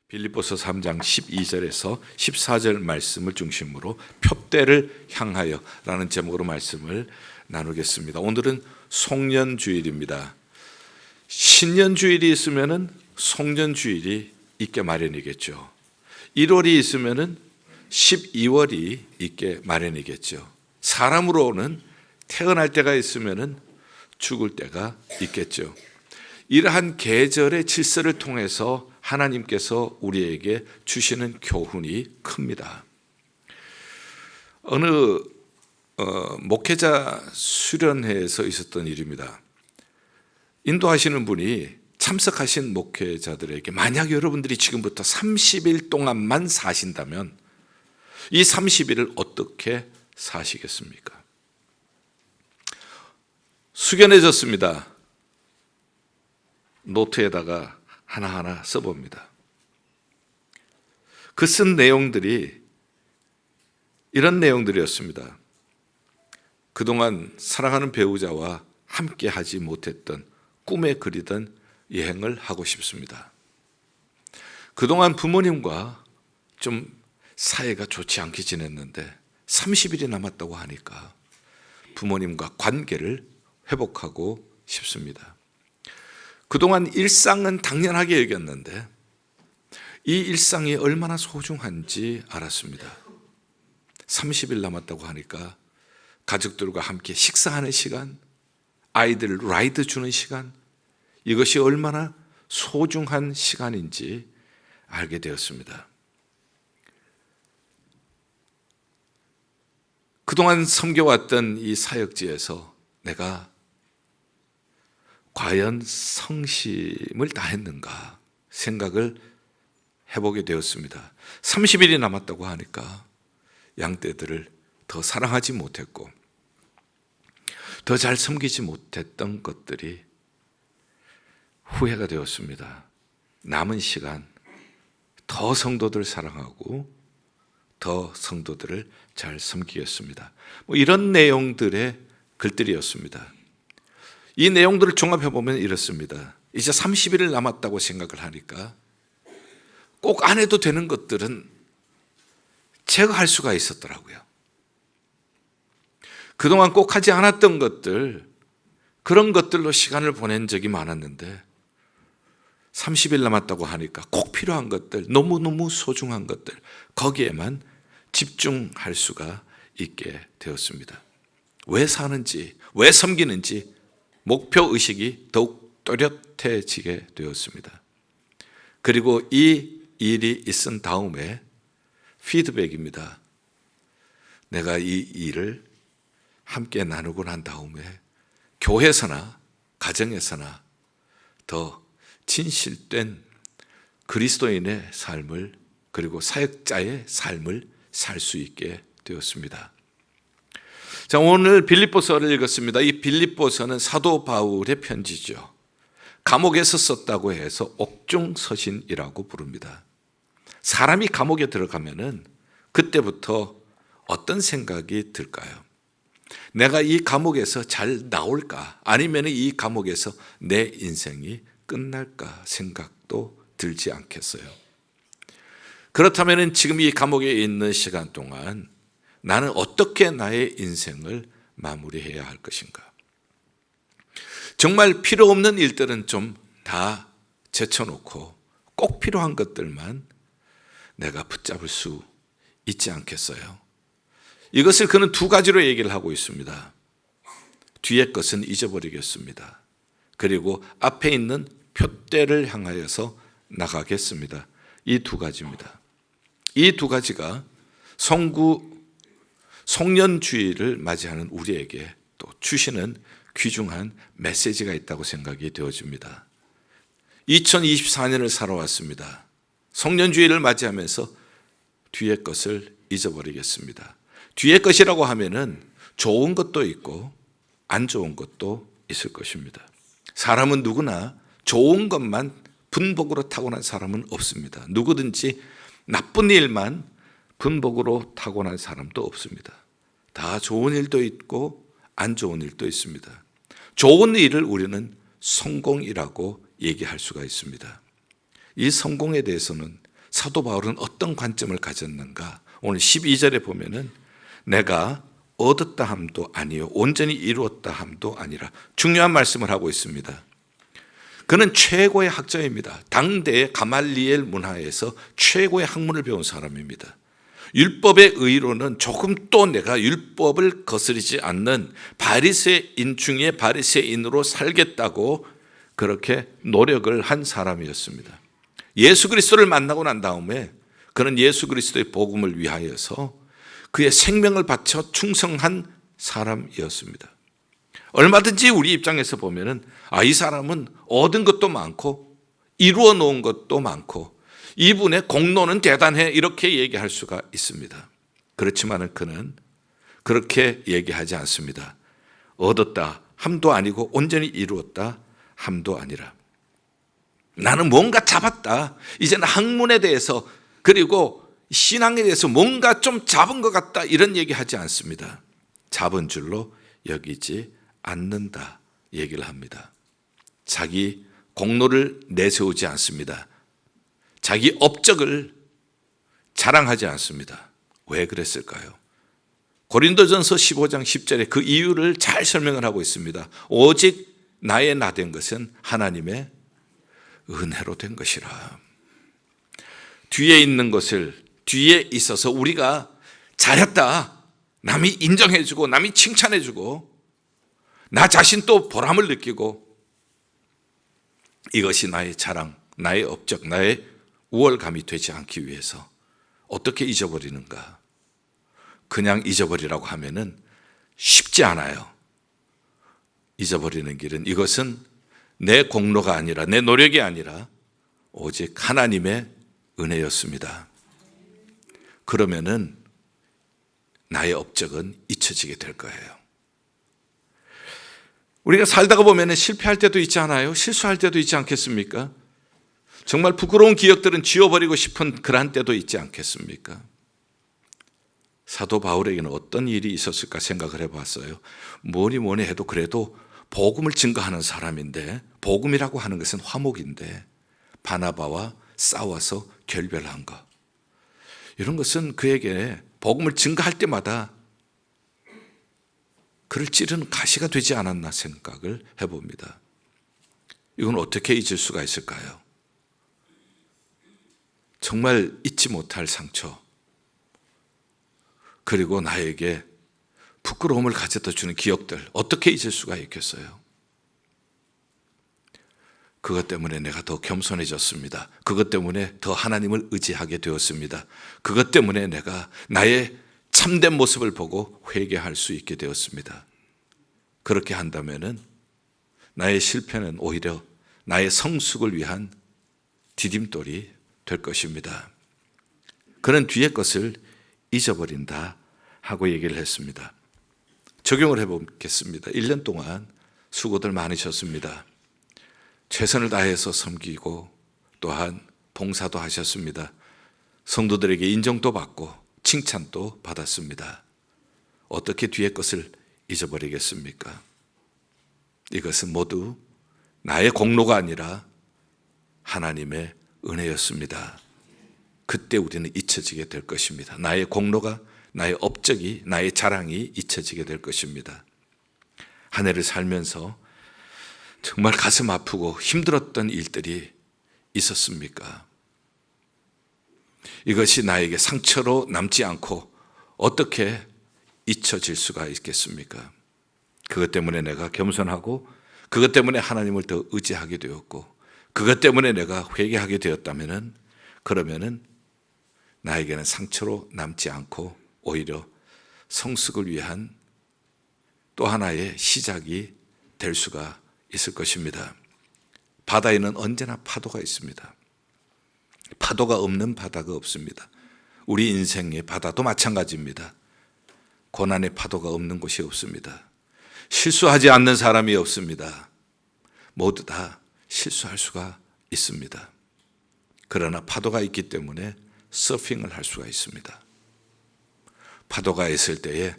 빌립보서 3장 12절에서 14절 말씀을 중심으로 표대를 향하여 라는 제목으로 말씀을 나누겠습니다. 오늘은 송년주일입니다. 신년주일이 있으면 송년주일이 있게 마련이겠죠. 1월이 있으면 12월이 있게 마련이겠죠. 사람으로는 태어날 때가 있으면 죽을 때가 있겠죠. 이러한 계절의 질서를 통해서 하나님께서 우리에게 주시는 교훈이 큽니다. 어느 목회자 수련회에서 있었던 일입니다. 인도하시는 분이 참석하신 목회자들에게 만약 여러분들이 지금부터 30일 동안만 사신다면 이 30일을 어떻게 사시겠습니까? 숙연해졌습니다. 노트에다가 하나하나 써봅니다. 그 쓴 내용들이 이런 내용들이었습니다. 그동안 사랑하는 배우자와 함께 하지 못했던 꿈에 그리던 여행을 하고 싶습니다. 그동안 부모님과 좀 사이가 좋지 않게 지냈는데 30일이 남았다고 하니까 부모님과 관계를 회복하고 싶습니다. 그동안 일상은 당연하게 여겼는데 이 일상이 얼마나 소중한지 알았습니다. 30일 남았다고 하니까 가족들과 함께 식사하는 시간, 아이들 라이드 주는 시간, 이것이 얼마나 소중한 시간인지 알게 되었습니다. 그동안 섬겨왔던 이 사역지에서 내가 과연 성심을 다했는가 생각을 해보게 되었습니다. 30일이 남았다고 하니까 양떼들을 더 사랑하지 못했고 더 잘 섬기지 못했던 것들이 후회가 되었습니다. 남은 시간 더 성도들 사랑하고 더 성도들을 잘 섬기겠습니다. 이런 내용들의 글들이었습니다. 이 내용들을 종합해보면 이렇습니다. 이제 30일을 남았다고 생각을 하니까 꼭 안 해도 되는 것들은 제거할 수가 있었더라고요. 그동안 꼭 하지 않았던 것들, 그런 것들로 시간을 보낸 적이 많았는데 30일 남았다고 하니까 꼭 필요한 것들, 너무너무 소중한 것들, 거기에만 집중할 수가 있게 되었습니다. 왜 사는지, 왜 섬기는지 목표의식이 더욱 또렷해지게 되었습니다. 그리고 이 일이 있은 다음에 피드백입니다. 내가 이 일을 함께 나누고 난 다음에 교회에서나 가정에서나 더 진실된 그리스도인의 삶을 그리고 사역자의 삶을 살 수 있게 되었습니다. 자, 오늘 빌립보서를 읽었습니다. 이 빌립보서는 사도 바울의 편지죠. 감옥에서 썼다고 해서 옥중서신이라고 부릅니다. 사람이 감옥에 들어가면은 그때부터 어떤 생각이 들까요? 내가 이 감옥에서 잘 나올까? 아니면 이 감옥에서 내 인생이 끝날까 생각도 들지 않겠어요? 그렇다면 지금 이 감옥에 있는 시간 동안 나는 어떻게 나의 인생을 마무리해야 할 것인가? 정말 필요 없는 일들은 좀 다 제쳐놓고 꼭 필요한 것들만 내가 붙잡을 수 있지 않겠어요? 이것을 그는 두 가지로 얘기를 하고 있습니다. 뒤의 것은 잊어버리겠습니다. 그리고 앞에 있는 표대를 향하여서 나가겠습니다. 이 두 가지입니다. 이 두 가지가 송년주일을 맞이하는 우리에게 또 주시는 귀중한 메시지가 있다고 생각이 되어집니다. 2024년을 살아왔습니다. 송년주일을 맞이하면서 뒤의 것을 잊어버리겠습니다. 뒤의 것이라고 하면은 좋은 것도 있고 안 좋은 것도 있을 것입니다. 사람은 누구나 좋은 것만 분복으로 타고난 사람은 없습니다. 누구든지 나쁜 일만 분복으로 타고난 사람도 없습니다. 다 좋은 일도 있고 안 좋은 일도 있습니다. 좋은 일을 우리는 성공이라고 얘기할 수가 있습니다. 이 성공에 대해서는 사도 바울은 어떤 관점을 가졌는가? 오늘 12절에 보면은 내가 얻었다 함도 아니요 온전히 이루었다 함도 아니라 중요한 말씀을 하고 있습니다. 그는 최고의 학자입니다. 당대의 가말리엘 문화에서 최고의 학문을 배운 사람입니다. 율법의 의로는 조금 또 내가 율법을 거스르지 않는 바리새인 중에 바리새인으로 살겠다고 그렇게 노력을 한 사람이었습니다. 예수 그리스도를 만나고 난 다음에 그는 예수 그리스도의 복음을 위하여서 그의 생명을 바쳐 충성한 사람이었습니다. 얼마든지 우리 입장에서 보면은 이 사람은 얻은 것도 많고 이루어 놓은 것도 많고 이분의 공로는 대단해 이렇게 얘기할 수가 있습니다. 그렇지만은 그는 그렇게 얘기하지 않습니다. 얻었다 함도 아니고 온전히 이루었다 함도 아니라 나는 뭔가 잡았다. 이제는 학문에 대해서 그리고 신앙에 대해서 뭔가 좀 잡은 것 같다 이런 얘기하지 않습니다. 잡은 줄로 여기지 않는다 얘기를 합니다. 자기 공로를 내세우지 않습니다. 자기 업적을 자랑하지 않습니다. 왜 그랬을까요? 고린도전서 15장 10절에 그 이유를 잘 설명을 하고 있습니다. 오직 나의 나 된 것은 하나님의 은혜로 된 것이라. 뒤에 있는 것을 뒤에 있어서 우리가 잘했다. 남이 인정해주고 남이 칭찬해주고 나 자신 또 보람을 느끼고 이것이 나의 자랑, 나의 업적, 나의 우월감이 되지 않기 위해서 어떻게 잊어버리는가? 그냥 잊어버리라고 하면은 쉽지 않아요. 잊어버리는 길은 이것은 내 공로가 아니라 내 노력이 아니라 오직 하나님의 은혜였습니다. 그러면은 나의 업적은 잊혀지게 될 거예요. 우리가 살다가 보면 실패할 때도 있지 않아요? 실수할 때도 있지 않겠습니까? 정말 부끄러운 기억들은 지워버리고 싶은 그러한 때도 있지 않겠습니까? 사도 바울에게는 어떤 일이 있었을까 생각을 해봤어요. 뭐니 해도 그래도 복음을 증거하는 사람인데 복음이라고 하는 것은 화목인데 바나바와 싸워서 결별한 것, 이런 것은 그에게 복음을 증거할 때마다 그를 찌르는 가시가 되지 않았나 생각을 해봅니다. 이건 어떻게 잊을 수가 있을까요? 정말 잊지 못할 상처, 그리고 나에게 부끄러움을 가져다 주는 기억들, 어떻게 잊을 수가 있겠어요? 그것 때문에 내가 더 겸손해졌습니다. 그것 때문에 더 하나님을 의지하게 되었습니다. 그것 때문에 내가 나의 참된 모습을 보고 회개할 수 있게 되었습니다. 그렇게 한다면은 나의 실패는 오히려 나의 성숙을 위한 디딤돌이 될 것입니다. 그는 뒤의 것을 잊어버린다 하고 얘기를 했습니다. 적용을 해보겠습니다. 1년 동안 수고들 많으셨습니다. 최선을 다해서 섬기고 또한 봉사도 하셨습니다. 성도들에게 인정도 받고 칭찬도 받았습니다. 어떻게 뒤의 것을 잊어버리겠습니까? 이것은 모두 나의 공로가 아니라 하나님의 은혜였습니다. 그때 우리는 잊혀지게 될 것입니다. 나의 공로가, 나의 업적이, 나의 자랑이 잊혀지게 될 것입니다. 한 해를 살면서 정말 가슴 아프고 힘들었던 일들이 있었습니까? 이것이 나에게 상처로 남지 않고 어떻게 잊혀질 수가 있겠습니까? 그것 때문에 내가 겸손하고 그것 때문에 하나님을 더 의지하게 되었고 그것 때문에 내가 회개하게 되었다면은 그러면은 나에게는 상처로 남지 않고 오히려 성숙을 위한 또 하나의 시작이 될 수가 있을 것입니다. 바다에는 언제나 파도가 있습니다. 파도가 없는 바다가 없습니다. 우리 인생의 바다도 마찬가지입니다. 고난의 파도가 없는 곳이 없습니다. 실수하지 않는 사람이 없습니다. 모두 다 실수할 수가 있습니다. 그러나 파도가 있기 때문에 서핑을 할 수가 있습니다. 파도가 있을 때에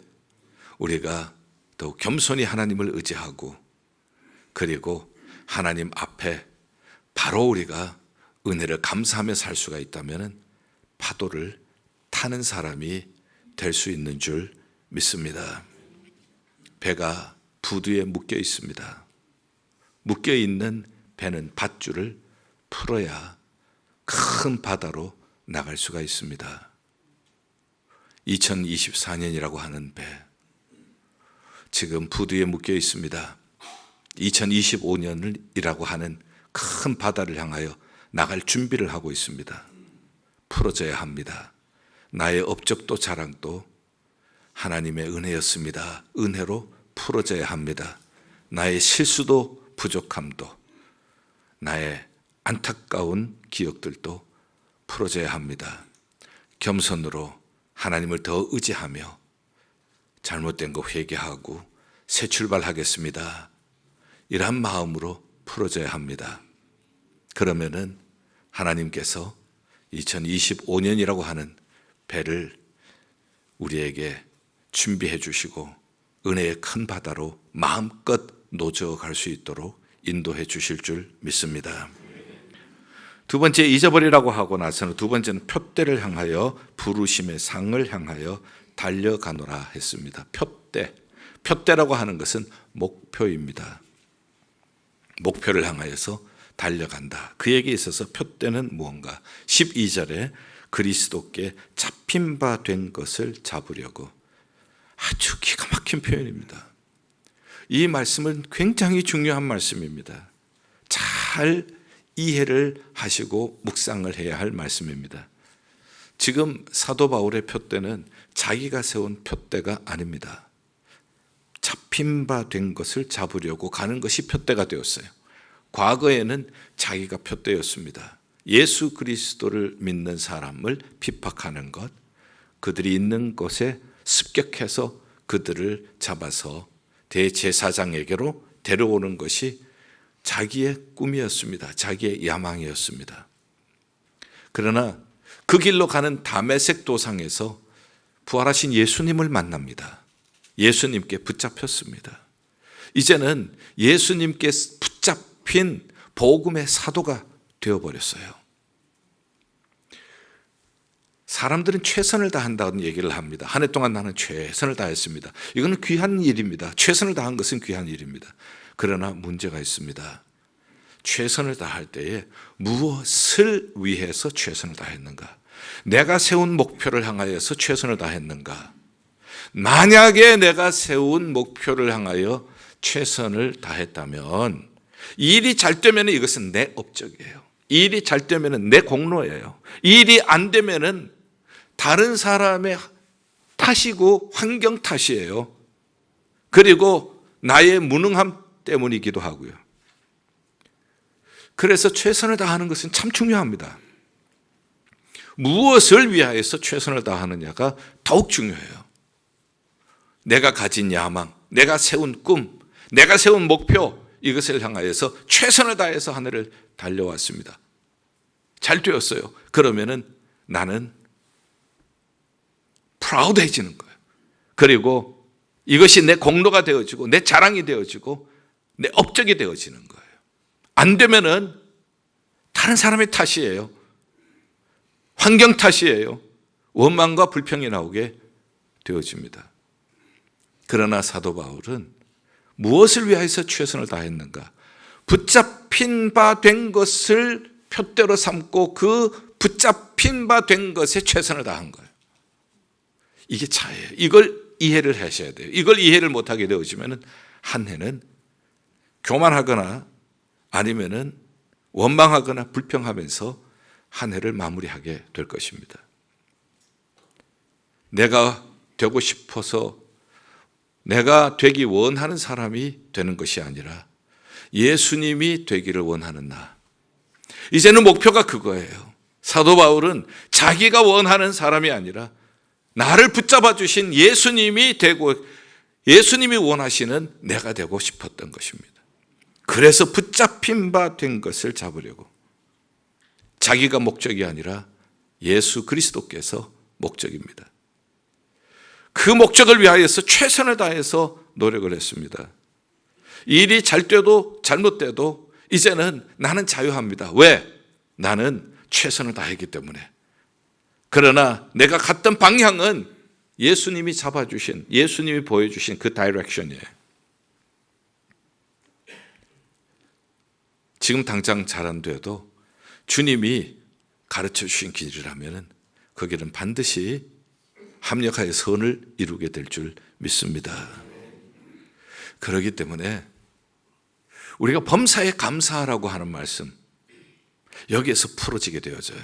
우리가 더욱 겸손히 하나님을 의지하고 그리고 하나님 앞에 바로 우리가 은혜를 감사하며 살 수가 있다면 파도를 타는 사람이 될 수 있는 줄 믿습니다. 배가 부두에 묶여 있습니다. 묶여 있는 배는 밧줄을 풀어야 큰 바다로 나갈 수가 있습니다. 2024년이라고 하는 배, 지금 부두에 묶여 있습니다. 2025년이라고 하는 큰 바다를 향하여 나갈 준비를 하고 있습니다. 풀어져야 합니다. 나의 업적도 자랑도 하나님의 은혜였습니다. 은혜로 풀어져야 합니다. 나의 실수도 부족함도 나의 안타까운 기억들도 풀어져야 합니다. 겸손으로 하나님을 더 의지하며 잘못된 거 회개하고 새 출발하겠습니다. 이러한 마음으로 풀어져야 합니다. 그러면은 하나님께서 2025년이라고 하는 배를 우리에게 준비해 주시고 은혜의 큰 바다로 마음껏 노져 갈 수 있도록 인도해 주실 줄 믿습니다. 두 번째, 잊어버리라고 하고 나서는 두 번째는 표대를 향하여 부르심의 상을 향하여 달려가노라 했습니다. 표대. 표대라고 하는 것은 목표입니다. 목표를 향하여서 달려간다. 그에게 있어서 표대는 무언가? 12절에 그리스도께 잡힌 바 된 것을 잡으려고. 아주 기가 막힌 표현입니다. 이 말씀은 굉장히 중요한 말씀입니다. 잘 이해를 하시고 묵상을 해야 할 말씀입니다. 지금 사도 바울의 표대는 자기가 세운 표대가 아닙니다. 잡힌 바 된 것을 잡으려고 가는 것이 표대가 되었어요. 과거에는 자기가 표대였습니다. 예수 그리스도를 믿는 사람을 핍박하는 것, 그들이 있는 곳에 습격해서 그들을 잡아서 대제사장에게로 데려오는 것이 자기의 꿈이었습니다. 자기의 야망이었습니다. 그러나 그 길로 가는 다메섹 도상에서 부활하신 예수님을 만납니다. 예수님께 붙잡혔습니다. 이제는 예수님께 붙잡힌 복음의 사도가 되어버렸어요. 사람들은 최선을 다한다는 얘기를 합니다. 한 해 동안 나는 최선을 다했습니다. 이거는 귀한 일입니다. 최선을 다한 것은 귀한 일입니다. 그러나 문제가 있습니다. 최선을 다할 때에 무엇을 위해서 최선을 다했는가? 내가 세운 목표를 향하여서 최선을 다했는가? 만약에 내가 세운 목표를 향하여 최선을 다했다면 일이 잘 되면 이것은 내 업적이에요. 일이 잘 되면 내 공로예요. 일이 안 되면 다른 사람의 탓이고 환경 탓이에요. 그리고 나의 무능함 때문이기도 하고요. 그래서 최선을 다하는 것은 참 중요합니다. 무엇을 위하여서 최선을 다하느냐가 더욱 중요해요. 내가 가진 야망, 내가 세운 꿈, 내가 세운 목표, 이것을 향하여서 최선을 다해서 하늘을 달려왔습니다. 잘 되었어요. 그러면은 나는 프라우드해지는 거예요. 그리고 이것이 내 공로가 되어지고 내 자랑이 되어지고 내 업적이 되어지는 거예요. 안 되면은 다른 사람의 탓이에요. 환경 탓이에요. 원망과 불평이 나오게 되어집니다. 그러나 사도 바울은 무엇을 위하여서 최선을 다했는가? 붙잡힌 바 된 것을 표대로 삼고 그 붙잡힌 바 된 것에 최선을 다한 거예요. 이게 차이예요. 이걸 이해를 하셔야 돼요. 이걸 이해를 못하게 되어지면 한 해는 교만하거나 아니면은 원망하거나 불평하면서 한 해를 마무리하게 될 것입니다. 내가 되고 싶어서 내가 되기 원하는 사람이 되는 것이 아니라 예수님이 되기를 원하는 나. 이제는 목표가 그거예요. 사도 바울은 자기가 원하는 사람이 아니라 나를 붙잡아 주신 예수님이 되고 예수님이 원하시는 내가 되고 싶었던 것입니다. 그래서 붙잡힌 바 된 것을 잡으려고. 자기가 목적이 아니라 예수 그리스도께서 목적입니다. 그 목적을 위하여서 최선을 다해서 노력을 했습니다. 일이 잘 돼도 잘못돼도 이제는 나는 자유합니다. 왜? 나는 최선을 다했기 때문에. 그러나 내가 갔던 방향은 예수님이 잡아주신, 예수님이 보여주신 그 다이렉션이에요. 지금 당장 잘 안 돼도 주님이 가르쳐 주신 길이라면 그 길은 반드시 합력하여 선을 이루게 될 줄 믿습니다. 그렇기 때문에 우리가 범사에 감사하라고 하는 말씀, 여기에서 풀어지게 되어져요.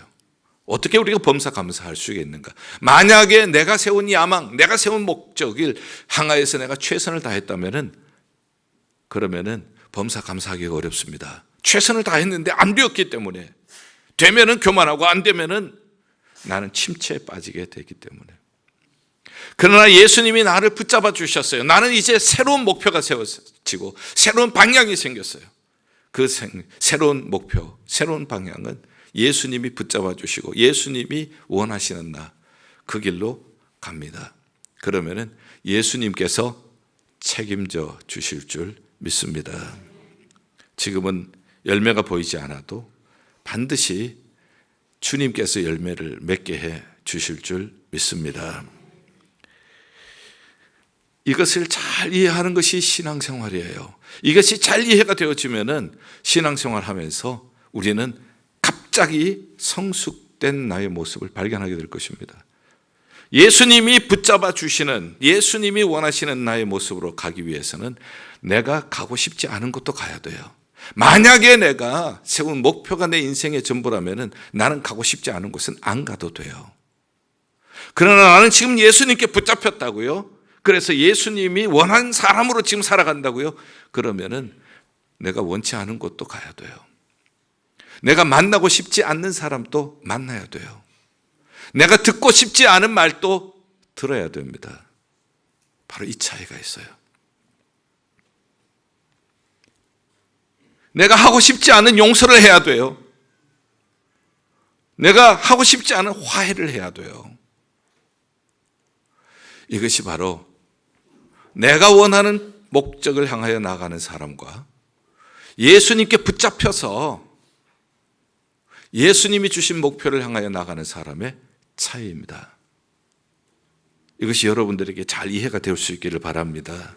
어떻게 우리가 범사 감사할 수 있는가? 만약에 내가 세운 야망, 내가 세운 목적을 향하여서 내가 최선을 다했다면은, 그러면은 범사 감사하기가 어렵습니다. 최선을 다했는데 안 되었기 때문에, 되면은 교만하고 안 되면은 나는 침체에 빠지게 되기 때문에. 그러나 예수님이 나를 붙잡아 주셨어요. 나는 이제 새로운 목표가 세워지고 새로운 방향이 생겼어요. 그 새로운 목표, 새로운 방향은 예수님이 붙잡아 주시고 예수님이 원하시는 나, 그 길로 갑니다. 그러면은 예수님께서 책임져 주실 줄 믿습니다. 지금은 열매가 보이지 않아도 반드시 주님께서 열매를 맺게 해 주실 줄 믿습니다. 이것을 잘 이해하는 것이 신앙생활이에요. 이것이 잘 이해가 되어지면은 신앙생활 하면서 우리는 갑자기 성숙된 나의 모습을 발견하게 될 것입니다. 예수님이 붙잡아 주시는, 예수님이 원하시는 나의 모습으로 가기 위해서는 내가 가고 싶지 않은 곳도 가야 돼요. 만약에 내가 세운 목표가 내 인생의 전부라면은 나는 가고 싶지 않은 곳은 안 가도 돼요. 그러나 나는 지금 예수님께 붙잡혔다고요? 그래서 예수님이 원하는 사람으로 지금 살아간다고요? 그러면은 내가 원치 않은 곳도 가야 돼요. 내가 만나고 싶지 않는 사람도 만나야 돼요. 내가 듣고 싶지 않은 말도 들어야 됩니다. 바로 이 차이가 있어요. 내가 하고 싶지 않은 용서를 해야 돼요. 내가 하고 싶지 않은 화해를 해야 돼요. 이것이 바로 내가 원하는 목적을 향하여 나가는 사람과 예수님께 붙잡혀서 예수님이 주신 목표를 향하여 나가는 사람의 차이입니다. 이것이 여러분들에게 잘 이해가 될 수 있기를 바랍니다.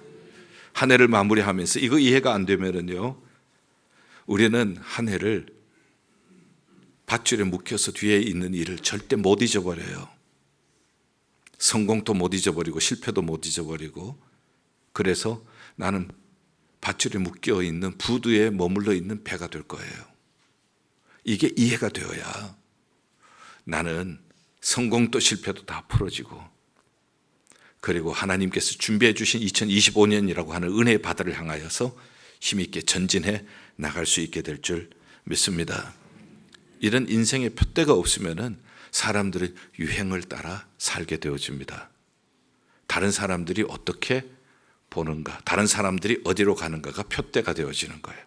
한 해를 마무리하면서 이거 이해가 안 되면은요, 우리는 한 해를 밧줄에 묶여서 뒤에 있는 일을 절대 못 잊어버려요. 성공도 못 잊어버리고 실패도 못 잊어버리고, 그래서 나는 밧줄에 묶여 있는 부두에 머물러 있는 배가 될 거예요. 이게 이해가 되어야 나는 성공도 실패도 다 풀어지고, 그리고 하나님께서 준비해 주신 2025년이라고 하는 은혜의 바다를 향하여서 힘있게 전진해 나갈 수 있게 될 줄 믿습니다. 이런 인생의 표대가 없으면은 사람들은 유행을 따라 살게 되어집니다. 다른 사람들이 어떻게 보는가, 다른 사람들이 어디로 가는가가 표대가 되어지는 거예요.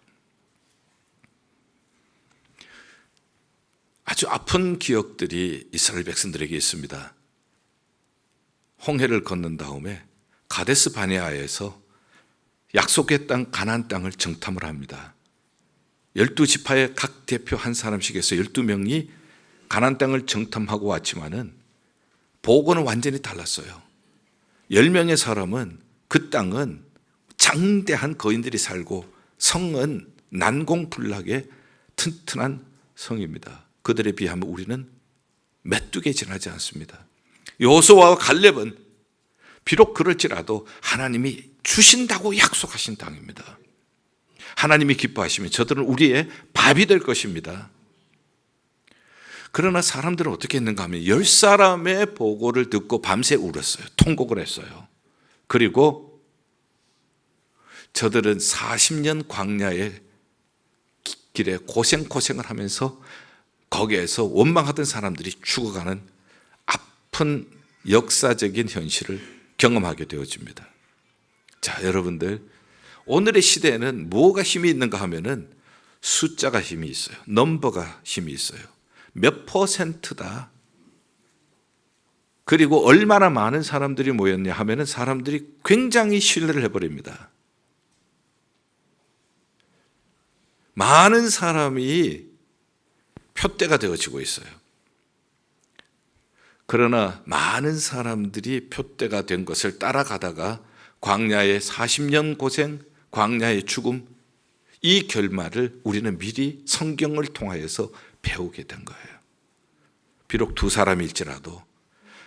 아주 아픈 기억들이 이스라엘 백성들에게 있습니다. 홍해를 건넌 다음에 가데스 바네아에서 약속의 땅 가나안 땅을 정탐을 합니다. 12지파의 각 대표 한 사람씩 해서 12명이 가나안 땅을 정탐하고 왔지만은 보고는 완전히 달랐어요. 10명의 사람은 그 땅은 장대한 거인들이 살고 성은 난공불락의 튼튼한 성입니다. 그들에 비하면 우리는 메뚜기에 지나지 않습니다. 여호수아와 갈렙은 비록 그럴지라도 하나님이 주신다고 약속하신 땅입니다. 하나님이 기뻐하시면 저들은 우리의 밥이 될 것입니다. 그러나 사람들은 어떻게 했는가 하면 10사람의 보고를 듣고 밤새 울었어요. 통곡을 했어요. 그리고 저들은 40년 광야의 길에 고생을 하면서 거기에서 원망하던 사람들이 죽어가는 아픈 역사적인 현실을 경험하게 되어집니다. 자, 여러분들, 오늘의 시대에는 뭐가 힘이 있는가 하면은 숫자가 힘이 있어요. 넘버가 힘이 있어요. 몇 퍼센트다. 그리고 얼마나 많은 사람들이 모였냐 하면은 사람들이 굉장히 신뢰를 해버립니다. 많은 사람이 표대가 되어지고 있어요. 그러나 많은 사람들이 표대가 된 것을 따라가다가 광야의 40년 고생, 광야의 죽음, 이 결말을 우리는 미리 성경을 통하여서 배우게 된 거예요. 비록 두 사람일지라도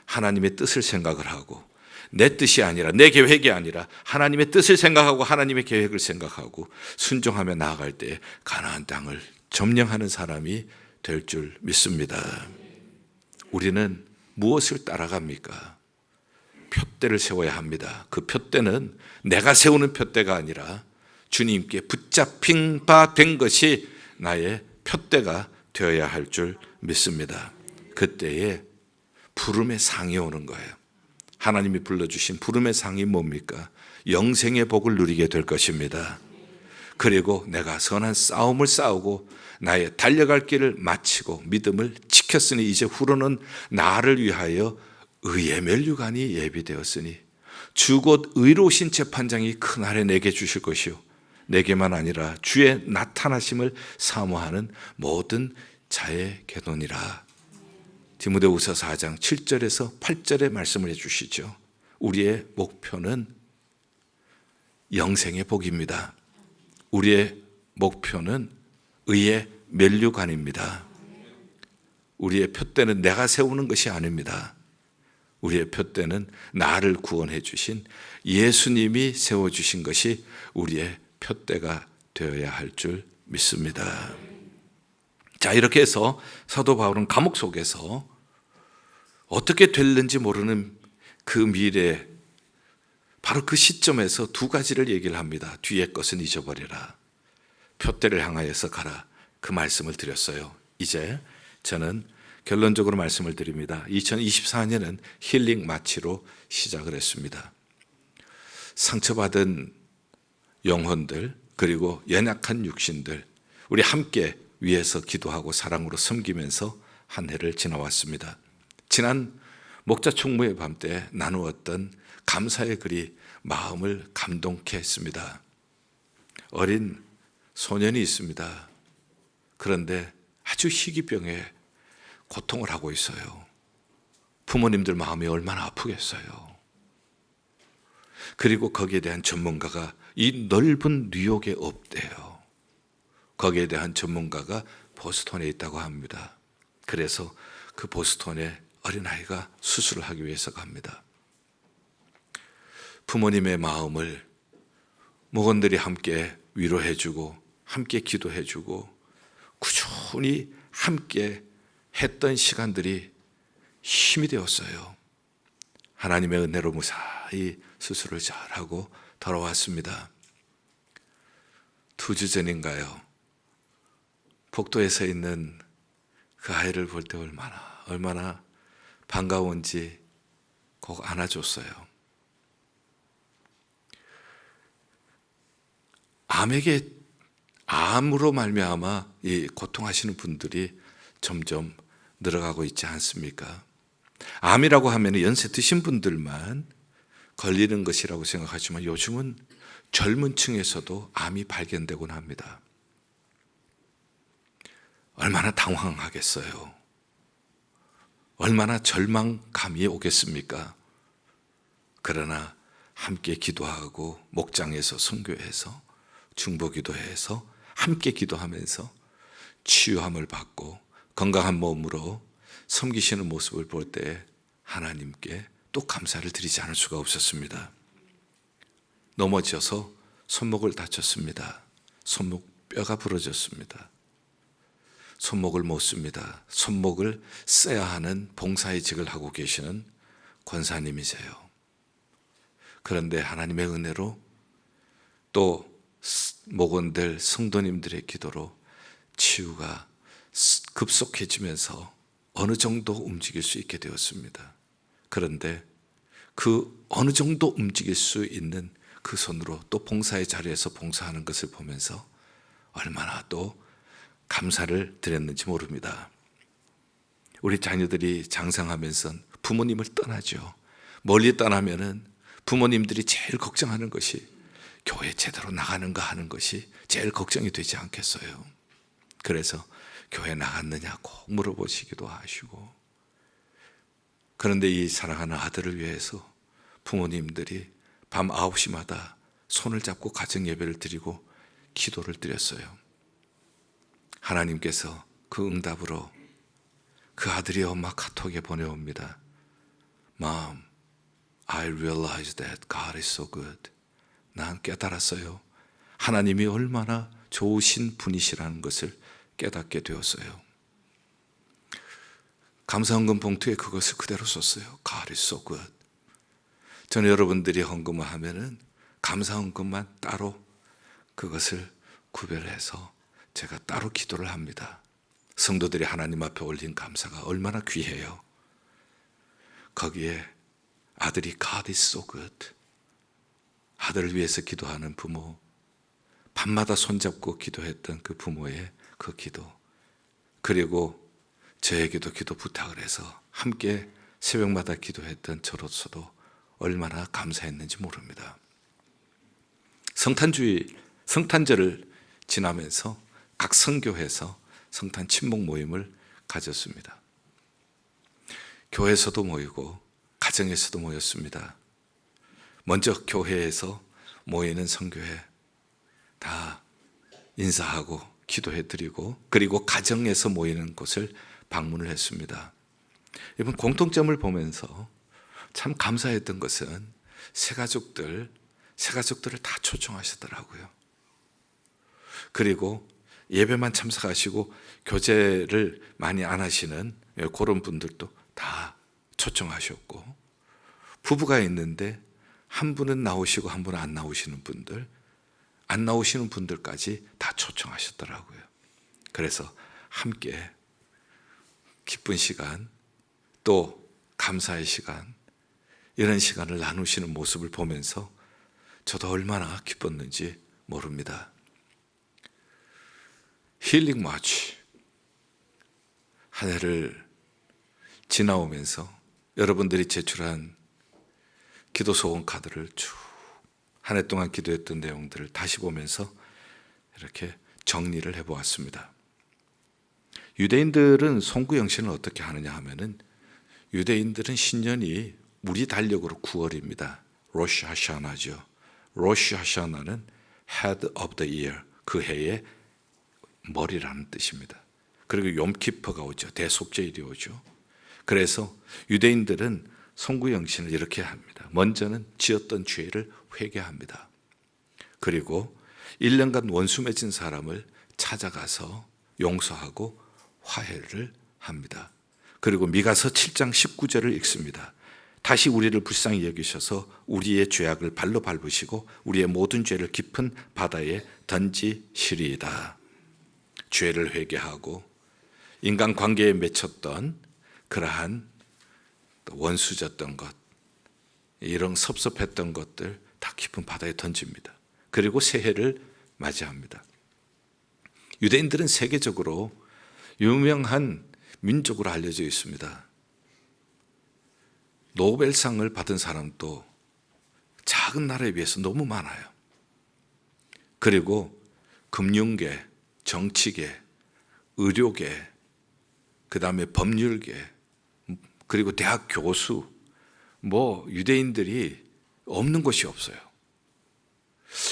하나님의 뜻을 생각을 하고 내 뜻이 아니라, 내 계획이 아니라 하나님의 뜻을 생각하고 하나님의 계획을 생각하고 순종하며 나아갈 때 가나안 땅을 점령하는 사람이 될 줄 믿습니다. 우리는 무엇을 따라갑니까? 표대를 세워야 합니다. 그 표대는 내가 세우는 표대가 아니라 주님께 붙잡힌 바 된 것이 나의 표대가 되어야 할 줄 믿습니다. 그때에 부름의 상이 오는 거예요. 하나님이 불러주신 부름의 상이 뭡니까? 영생의 복을 누리게 될 것입니다. 그리고 내가 선한 싸움을 싸우고 나의 달려갈 길을 마치고 믿음을 지켰으니 이제 후로는 나를 위하여 의의 면류관이 예비되었으니 주 곧 의로우신 재판장이 그날에 내게 주실 것이요 내게만 아니라 주의 나타나심을 사모하는 모든 자의 궤도니라. 디모데후서 4장 7절에서 8절의 말씀을 해주시죠. 우리의 목표는 영생의 복입니다. 우리의 목표는 의의 면류관입니다. 우리의 표대는 내가 세우는 것이 아닙니다. 우리의 표대는 나를 구원해 주신 예수님이 세워주신 것이 우리의 표대가 되어야 할 줄 믿습니다. 자, 이렇게 해서 사도 바울은 감옥 속에서 어떻게 될는지 모르는 그 미래, 바로 그 시점에서 두 가지를 얘기를 합니다. 뒤의 것은 잊어버려라, 표대를 향하여서 가라. 그 말씀을 드렸어요. 이제 저는 결론적으로 말씀을 드립니다. 2024년은 힐링 마치로 시작을 했습니다. 상처받은 영혼들, 그리고 연약한 육신들, 우리 함께 위해서 기도하고 사랑으로 섬기면서 한 해를 지나왔습니다. 지난 목자 총무의 밤 때 나누었던 감사의 글이 마음을 감동케 했습니다. 어린 소년이 있습니다. 그런데 아주 희귀병에 고통을 하고 있어요. 부모님들 마음이 얼마나 아프겠어요. 그리고 거기에 대한 전문가가 이 넓은 뉴욕에 없대요. 거기에 대한 전문가가 보스턴에 있다고 합니다. 그래서 그 보스턴에 어린아이가 수술을 하기 위해서 갑니다. 부모님의 마음을 목원들이 함께 위로해주고 함께 기도해주고 꾸준히 함께 했던 시간들이 힘이 되었어요. 하나님의 은혜로 무사히 수술을 잘하고 돌아왔습니다. 2주 전인가요? 복도에 서 있는 그 아이를 볼 때 얼마나 반가운지 꼭 안아줬어요. 암으로 말미암아 이 고통하시는 분들이 점점 늘어가고 있지 않습니까? 암이라고 하면 연세 드신 분들만 걸리는 것이라고 생각하지만 요즘은 젊은 층에서도 암이 발견되곤 합니다. 얼마나 당황하겠어요. 얼마나 절망감이 오겠습니까? 그러나 함께 기도하고 목장에서 선교해서 중보기도해서 함께 기도하면서 치유함을 받고 건강한 몸으로 섬기시는 모습을 볼 때 하나님께 또 감사를 드리지 않을 수가 없었습니다. 넘어져서 손목을 다쳤습니다. 손목 뼈가 부러졌습니다. 손목을 못 씁니다. 손목을 써야 하는 봉사의 직을 하고 계시는 권사님이세요. 그런데 하나님의 은혜로 또 목원들 성도님들의 기도로 치유가 급속해지면서 어느 정도 움직일 수 있게 되었습니다. 그런데 그 어느 정도 움직일 수 있는 그 손으로 또 봉사의 자리에서 봉사하는 것을 보면서 얼마나 또 감사를 드렸는지 모릅니다. 우리 자녀들이 장성하면서 부모님을 떠나죠. 멀리 떠나면은 부모님들이 제일 걱정하는 것이 교회 제대로 나가는가 하는 것이 제일 걱정이 되지 않겠어요. 그래서 교회 나갔느냐 꼭 물어보시기도 하시고, 그런데 이 사랑하는 아들을 위해서 부모님들이 밤 9시마다 손을 잡고 가정 예배를 드리고 기도를 드렸어요. 하나님께서 그 응답으로 그 아들이 엄마 카톡에 보내옵니다. Mom, I realize that God is so good. 난 깨달았어요. 하나님이 얼마나 좋으신 분이시라는 것을 깨닫게 되었어요. 감사헌금 봉투에 그것을 그대로 썼어요. God is so good. 저는 여러분들이 헌금을 하면은 감사헌금만 따로 그것을 구별해서 제가 따로 기도를 합니다. 성도들이 하나님 앞에 올린 감사가 얼마나 귀해요. 거기에 아들이 God is so good. 아들을 위해서 기도하는 부모, 밤마다 손잡고 기도했던 그 부모의 그 기도, 그리고 저에게도 기도 부탁을 해서 함께 새벽마다 기도했던 저로서도 얼마나 감사했는지 모릅니다. 성탄절을 지나면서 각 선교회에서 성탄 친목 모임을 가졌습니다. 교회에서도 모이고 가정에서도 모였습니다. 먼저 교회에서 모이는 선교회 다 인사하고 기도해드리고, 그리고 가정에서 모이는 곳을 방문을 했습니다. 이번 공통점을 보면서 참 감사했던 것은 새가족들을 다 초청하시더라고요. 그리고 예배만 참석하시고 교제를 많이 안 하시는 그런 분들도 다 초청하셨고, 부부가 있는데 한 분은 나오시고 한 분은 안 나오시는 분들, 안 나오시는 분들까지 다 초청하셨더라고요. 그래서 함께 기쁜 시간, 또 감사의 시간, 이런 시간을 나누시는 모습을 보면서 저도 얼마나 기뻤는지 모릅니다. 힐링 마치 한 해를 지나오면서 여러분들이 제출한 기도 소원 카드를 쭉 한 해 동안 기도했던 내용들을 다시 보면서 이렇게 정리를 해보았습니다. 유대인들은 송구영신을 어떻게 하느냐 하면은, 유대인들은 신년이 우리 달력으로 9월입니다. 로시 하샤나죠. 로시 하샤나는 Head of the Year, 그 해의 머리라는 뜻입니다. 그리고 욤키퍼가 오죠. 대속죄일이 오죠. 그래서 유대인들은 송구영신을 이렇게 합니다. 먼저는 지었던 죄를 회개합니다. 그리고 1년간 원수 맺은 사람을 찾아가서 용서하고 화해를 합니다. 그리고 미가서 7장 19절을 읽습니다. 다시 우리를 불쌍히 여기셔서 우리의 죄악을 발로 밟으시고 우리의 모든 죄를 깊은 바다에 던지시리이다. 죄를 회개하고 인간관계에 맺혔던 그러한 원수졌던 것, 이런 섭섭했던 것들 다 깊은 바다에 던집니다. 그리고 새해를 맞이합니다. 유대인들은 세계적으로 유명한 민족으로 알려져 있습니다. 노벨상을 받은 사람도 작은 나라에 비해서 너무 많아요. 그리고 금융계, 정치계, 의료계, 그 다음에 법률계, 그리고 대학 교수, 유대인들이 없는 곳이 없어요.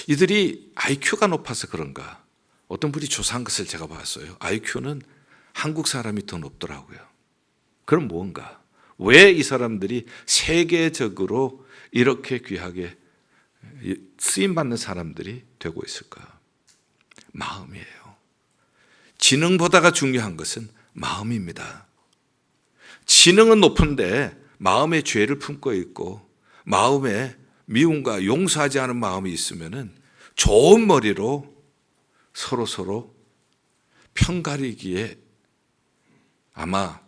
이들이 IQ가 높아서 그런가, 어떤 분이 조사한 것을 제가 봤어요. IQ는 한국 사람이 더 높더라고요. 그럼 뭔가? 왜 이 사람들이 세계적으로 이렇게 귀하게 쓰임받는 사람들이 되고 있을까? 마음이에요. 지능보다가 중요한 것은 마음입니다. 지능은 높은데 마음에 죄를 품고 있고 마음에 미움과 용서하지 않은 마음이 있으면은 좋은 머리로 서로 편가리기에 아마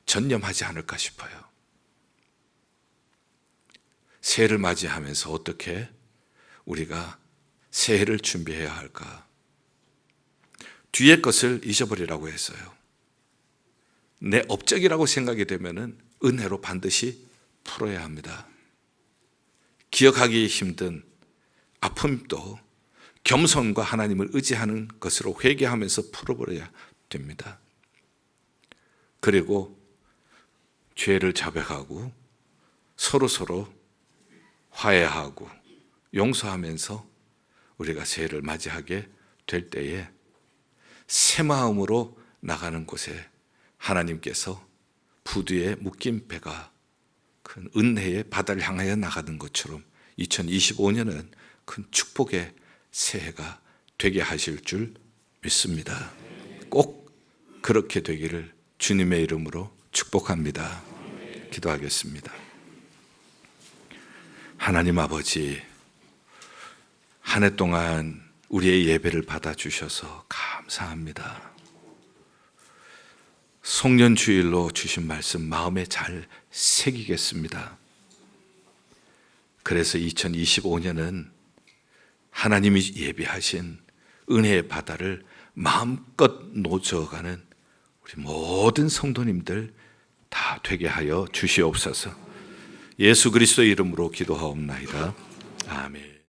전념하지 않을까 싶어요. 새해를 맞이하면서 어떻게 우리가 새해를 준비해야 할까? 뒤의 것을 잊어버리라고 했어요. 내 업적이라고 생각이 되면은 은혜로 반드시 풀어야 합니다. 기억하기 힘든 아픔도 겸손과 하나님을 의지하는 것으로 회개하면서 풀어버려야 됩니다. 그리고 죄를 자백하고 서로 화해하고 용서하면서 우리가 새해를 맞이하게 될 때에 새 마음으로 나가는 곳에 하나님께서 부두에 묶인 배가 큰 은혜의 바다를 향하여 나가는 것처럼 2025년은 큰 축복의 새해가 되게 하실 줄 믿습니다. 꼭 그렇게 되기를 주님의 이름으로 축복합니다. 기도하겠습니다. 하나님 아버지, 한 해 동안 우리의 예배를 받아주셔서 감사합니다. 송년주일로 주신 말씀 마음에 잘 새기겠습니다. 그래서 2025년은 하나님이 예비하신 은혜의 바다를 마음껏 노져가는 우리 모든 성도님들 다 되게 하여 주시옵소서. 예수 그리스도의 이름으로 기도하옵나이다. 아멘.